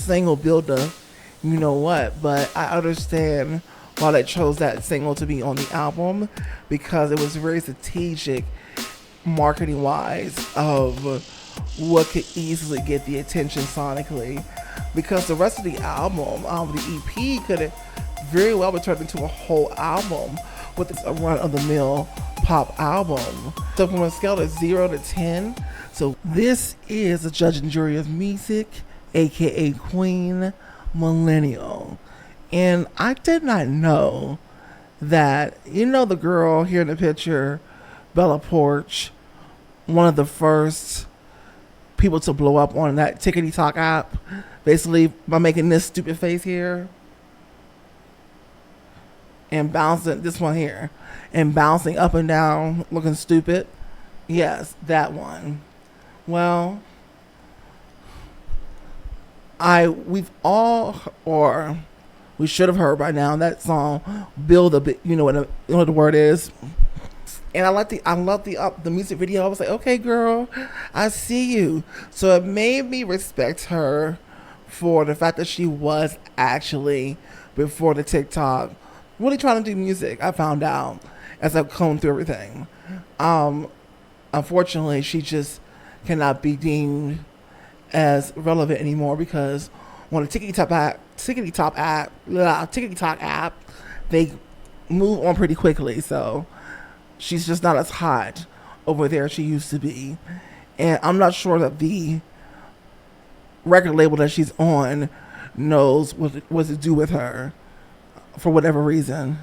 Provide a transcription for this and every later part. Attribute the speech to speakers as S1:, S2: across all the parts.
S1: single Build a You Know What, but I understand why they chose that single to be on the album, because it was very strategic marketing wise of what could easily get the attention sonically, because the rest of the album, the EP, could have very well been turned into a whole album with a run of the mill pop album. So from a scale of 0 to 10, so this is the judge and jury of music, aka Queen Millennial. And I did not know that, the girl here in the picture, Bella Poarch, one of the first people to blow up on that Tickety Talk app, basically by making this stupid face here and bouncing, this one here, and bouncing up and down looking stupid. Yes, that one. Well, we should have heard by now that song, Build a Bit, you know what the word is. And I love the music video. I was like, okay, girl, I see you. So it made me respect her for the fact that she was actually, before the TikTok, really trying to do music. I found out as I've combed through everything. Unfortunately, she just cannot be deemed as relevant anymore, because on the Tickety Talk app, they move on pretty quickly. So she's just not as hot over there as she used to be. And I'm not sure that the record label that she's on knows what to do with her for whatever reason.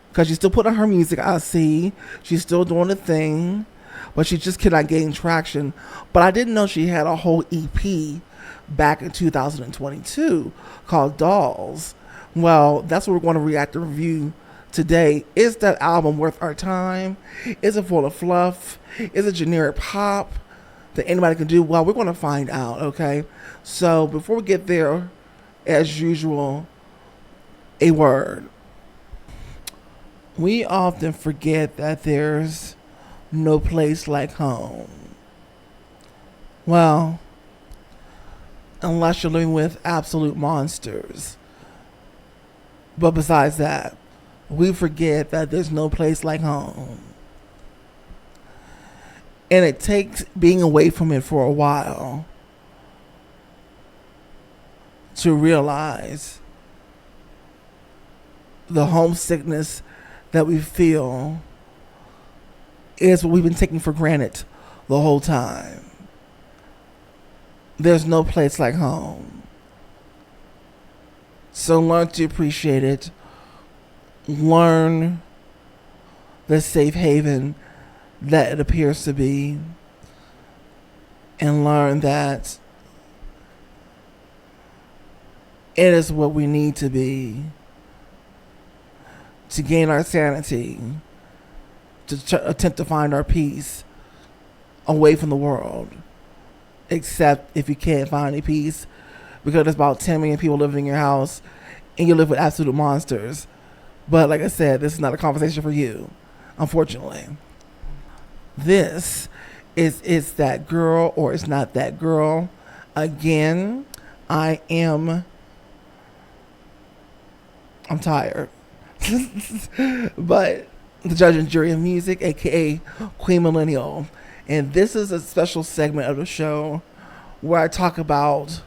S1: Because she's still putting out her music, I see. She's still doing the thing, but she just cannot gain traction. But I didn't know she had a whole EP back in 2022 called Dolls. Well, that's what we're going to react to review today. Is that album worth our time? Is it full of fluff? Is it generic pop that anybody can do? Well, we're going to find out, okay? So before we get there, as usual, a word. We often forget that there's no place like home. Well, unless you're living with absolute monsters. But besides that, we forget that there's no place like home. And it takes being away from it for a while to realize the homesickness that we feel is what we've been taking for granted the whole time. There's no place like home. So learn to appreciate it. Learn the safe haven that it appears to be. And learn that it is what we need to be to gain our sanity, to attempt to find our peace away from the world. Except if you can't find any peace, because there's about 10 million people living in your house and you live with absolute monsters. But like I said, this is not a conversation for you, unfortunately. This is It's That Girl or It's Not That Girl. Again, I'm tired. But the judge and jury of music, aka Queen Millennial. And this is a special segment of the show where I talk about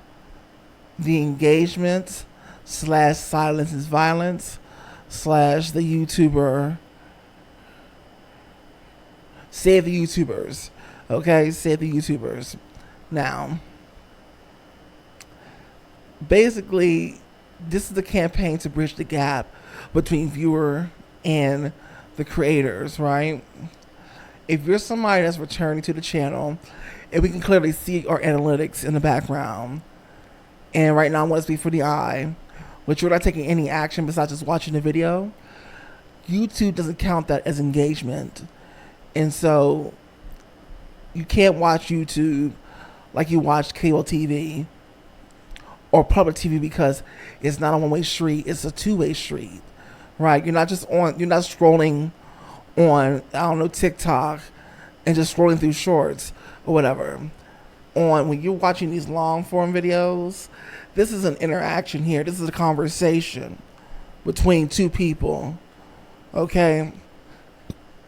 S1: the engagement / silence is violence / the YouTuber. Save the YouTubers. Okay? Save the YouTubers. Now, basically, this is the campaign to bridge the gap between viewer and the creators, right? If you're somebody that's returning to the channel, and we can clearly see our analytics in the background, and right now I want to speak for the eye, which you're not taking any action besides just watching the video, YouTube doesn't count that as engagement. And so you can't watch YouTube like you watch cable TV or public TV, because it's not a one-way street, it's a two-way street, right? You're not scrolling on, TikTok and just scrolling through shorts or whatever. when you're watching these long form videos, this is an interaction here. This is a conversation between two people. Okay?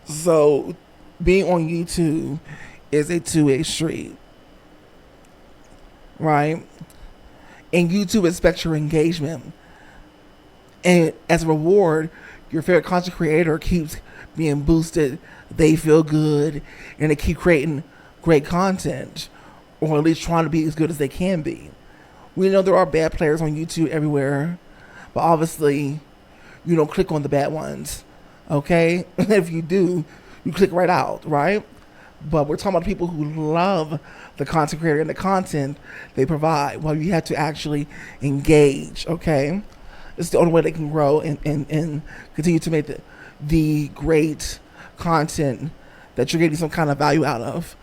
S1: So being on YouTube is a two-way street. Right? And YouTube expects your engagement. And as a reward, your favorite content creator keeps being boosted. They feel good, and they keep creating great content, or at least trying to be as good as they can be. We know there are bad players on YouTube everywhere, but obviously you don't click on the bad ones. Okay? If you do, you click right out, right? But we're talking about people who love the content creator and the content they provide. Well, you have to actually engage, okay? It's the only way they can grow and continue to make the great content that you're getting some kind of value out of.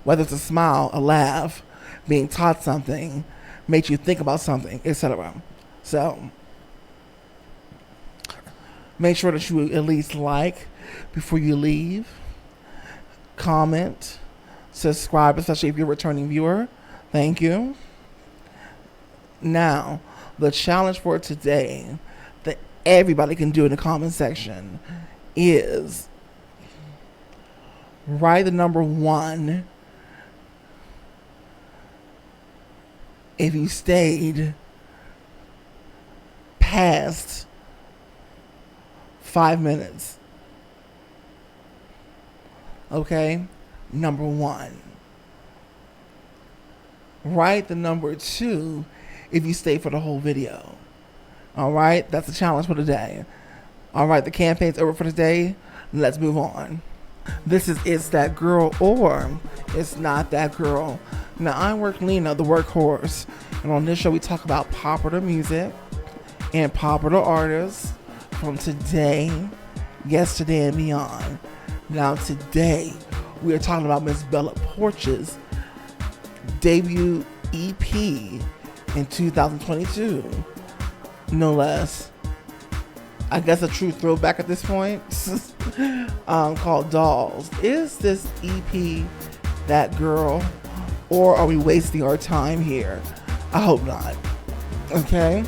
S1: Whether it's a smile, a laugh, being taught something, makes you think about something, etc. So make sure that you at least like before you leave. Comment, subscribe, especially if you're a returning viewer. Thank you. Now, the challenge for today that everybody can do in the comment section is write the number 1 if you stayed past 5 minutes. Okay? Number 1. Write the number 2 if you stay for the whole video. Alright? That's the challenge for today. Alright, the campaign's over for today. Let's move on. This is It's That Girl or It's Not That Girl. Now, I'm Lena, the workhorse. And on this show, we talk about popular music and popular artists from today, yesterday, and beyond. Now, today, we are talking about Miss Bella Poarch's debut EP in 2022. No less. I guess a true throwback at this point. Called Dolls. Is this EP that girl? Or are we wasting our time here? I hope not. Okay?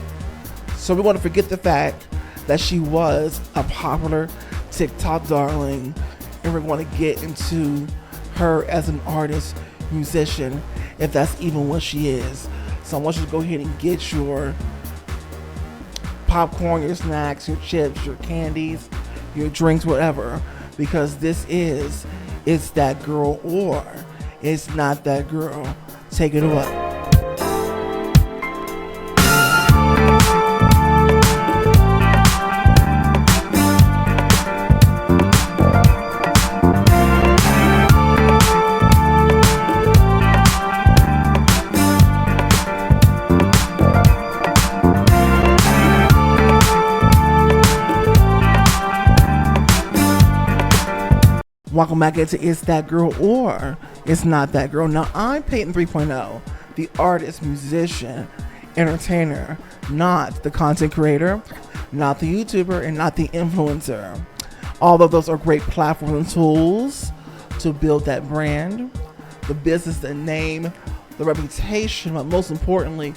S1: So we want to forget the fact that she was a popular TikTok darling, and we're going to get into her as an artist, musician, if that's even what she is. So I want you to go ahead and get your popcorn, your snacks, your chips, your candies, your drinks, whatever, because this is It's That Girl or It's Not That Girl. Take it away. Welcome back into It's That Girl or It's Not That Girl. Now, I'm Peyton 3.0, the artist, musician, entertainer, not the content creator, not the YouTuber, and not the influencer. Although those are great platforms and tools to build that brand, the business, the name, the reputation, but most importantly,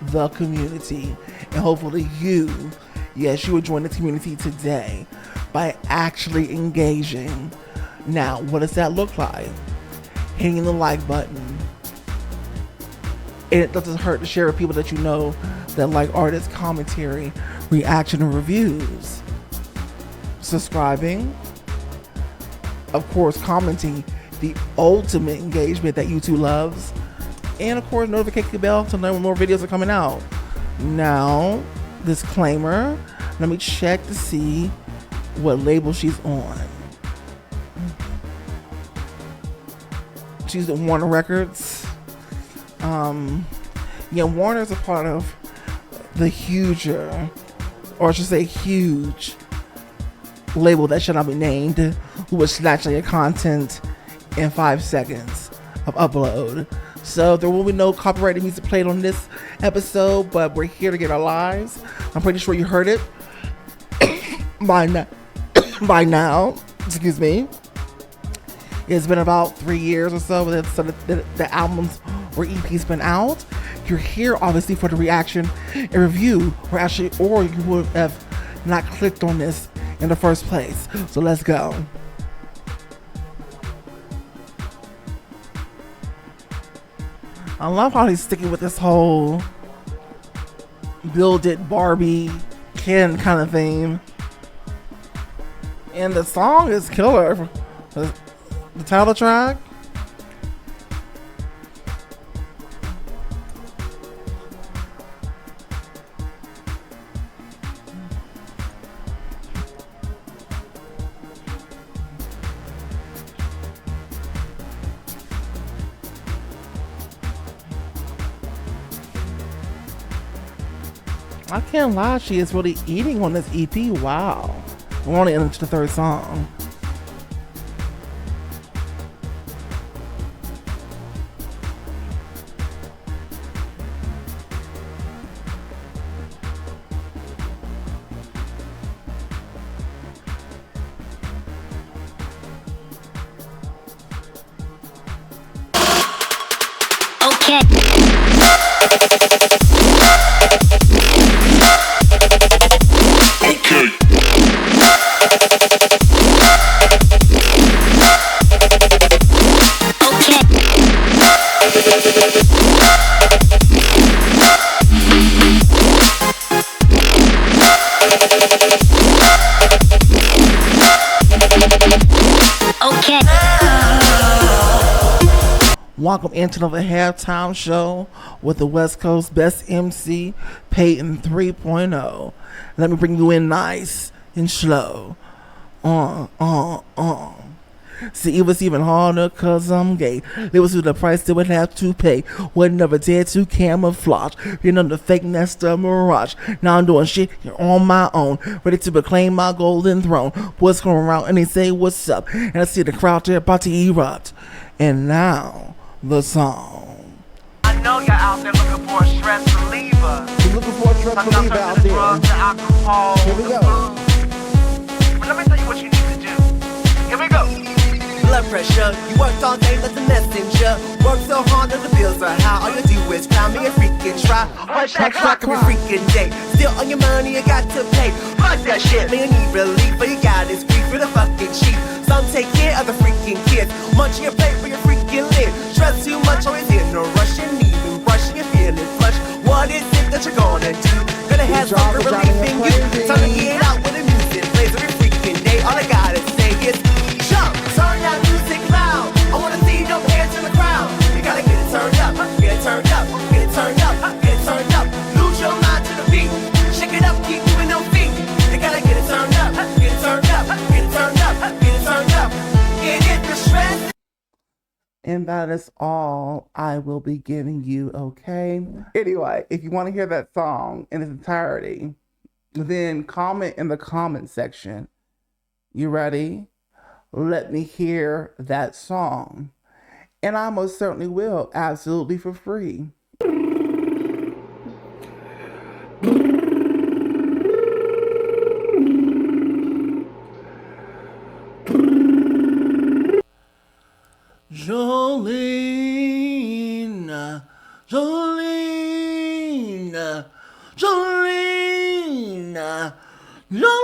S1: the community. And hopefully you, yes, you will join the community today by actually engaging. Now, what does that look like? Hitting the like button. And it doesn't hurt to share with people that you know that like artist commentary, reaction, and reviews. Subscribing. Of course, commenting, the ultimate engagement that YouTube loves. And of course, notification bell to know when more videos are coming out. Now, disclaimer. Let me check to see what label she's on. She's at Warner Records. Warner's a part of the huger, or I should say huge, label that should not be named, who was snatching your content in 5 seconds of upload. So there will be no copyrighted music played on this episode, but we're here to get our lives. I'm pretty sure you heard it by now. Excuse me. It's been about 3 years or so that the albums or EP's been out, you're here obviously for the reaction and review, or you would have not clicked on this in the first place. So let's go. I love how he's sticking with this whole build it Barbie Ken kind of theme. And the song is killer. The title track. I can't lie, she is really eating on this EP. Wow. We're only into the third song.
S2: Okay.
S1: Welcome into another halftime show with the West Coast best MC, Peyton 3.0. Let me bring you in nice and slow. See, it was even harder cause I'm gay. It was the price they would have to pay. Would never dare to camouflage. You know the fake nest of mirage. Now I'm doing shit here on my own, ready to proclaim my golden throne. Boys come around and they say what's up, and I see the crowd there about to erupt. And now the song.
S3: I know you're out there looking for a stress reliever.
S1: You're looking for a stress reliever out there.
S3: Drugs, the alcohol,
S1: here we go.
S3: But let me tell you what you need to do. Here we go. Blood pressure, you worked all day like the messenger. Worked so hard that the bills are high. All you do is cry me a freaking try. Punch that clock every freaking day. Still on your money, you got to pay. Fuck that shit, man, you need relief. But you got is free for the fucking cheap. Some take care of the freaking kids. Munching your plate for your freaking lid. Stress too much, always in a rush. And even brushing, you're feeling flush. What is it that you're gonna do? Gonna have some relieving you. Time to get out when the music plays every freaking day. All I gotta say is jump, turn that music loud. I wanna see no hands in the crowd. You gotta get it turned up, get it turned up, get it turned up, get it turned up. Lose your mind to the beat. Shake it up, keep moving your feet. You gotta get it turned up, get it turned up, get it turned up, get it turned up. Get the stress.
S1: And that is all I will be giving you, okay? Anyway, if you want to hear that song in its entirety, then comment in the comment section. You ready? Let me hear that song. And I most certainly will, absolutely for free. Jolene, Jolene, Jolene, Jolene,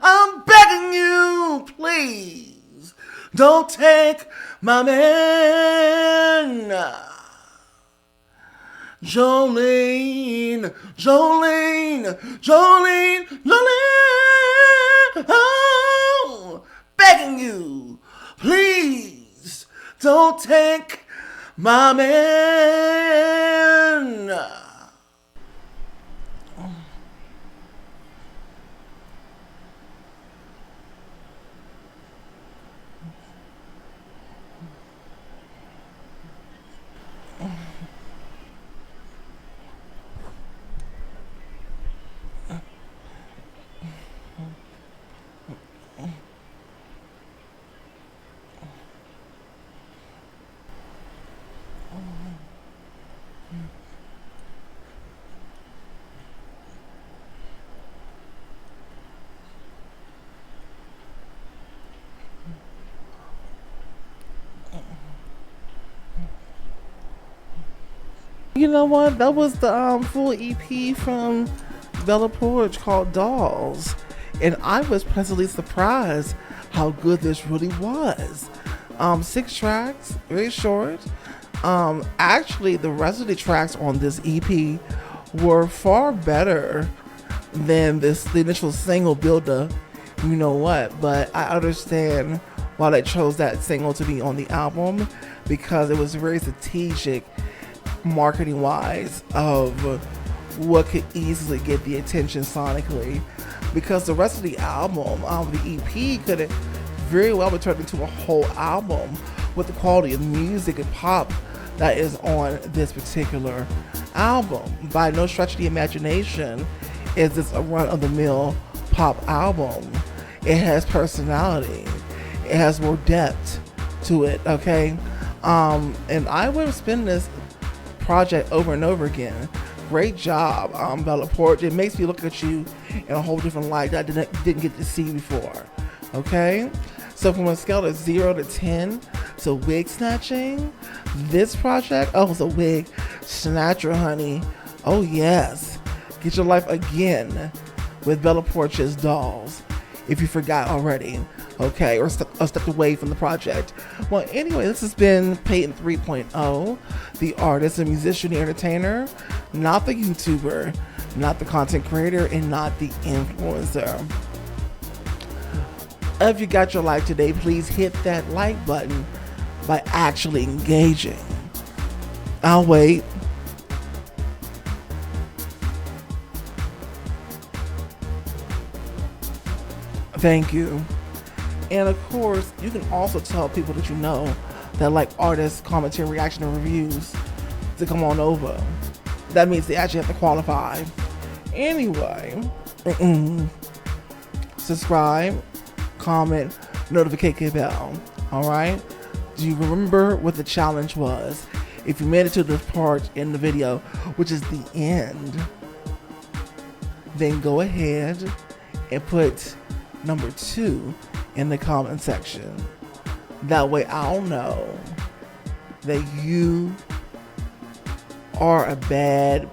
S1: I'm begging you, please, don't take my man. Jolene, Jolene, Jolene, Jolene, oh, begging you, please, don't take my man. You know what? That was the full EP from Bella Poarch called Dolls. And I was pleasantly surprised how good this really was. 6 tracks, very short. Actually, the rest of the tracks on this EP were far better than the initial single, Build Up. You know what? But I understand why they chose that single to be on the album, because it was very strategic marketing wise of what could easily get the attention sonically, because the rest of the album, the EP, could have very well been turned into a whole album with the quality of music and pop that is on this particular album. By no stretch of the imagination is this a run-of-the-mill pop album. It has personality. It has more depth to it, okay? And I would spin this project over and over again. Great job, Bella Poarch. It makes me look at you in a whole different light that I didn't get to see before, okay? So from a scale of 0 to 10 to wig snatching, this project, oh, it's a wig snatcher, honey. Oh yes, get your life again with Bella Poarch's Dolls, if you forgot already, okay, or stepped away from the project. Well, anyway, this has been Peyton 3.0, the artist and musician, the entertainer, not the YouTuber, not the content creator, and not the influencer. If you got your life today, please hit that like button by actually engaging. I'll wait. Thank you. And of course, you can also tell people that you know that like artists, commentary, reaction, and reviews to come on over. That means they actually have to qualify. Anyway, subscribe, comment, notification bell. All right. Do you remember what the challenge was? If you made it to this part in the video, which is the end, then go ahead and put number 2 in the comment section. That way I'll know that you are a baddie.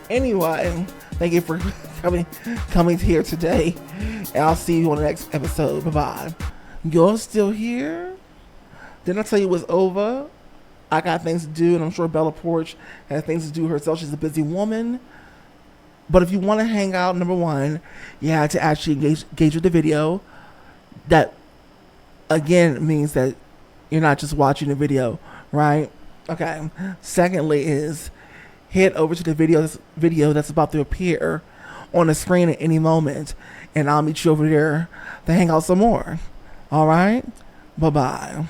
S1: Anyway, thank you for coming here today, and I'll see you on the next episode. Bye-bye. You're still here? Didn't I tell you it was over? I got things to do, and I'm sure Bella Poarch has things to do herself. She's a busy woman. But if you want to hang out, number 1, you have to actually engage with the video. That, again, means that you're not just watching the video, right? Okay. Secondly is head over to the video that's about to appear on the screen at any moment, and I'll meet you over there to hang out some more. All right? Bye-bye.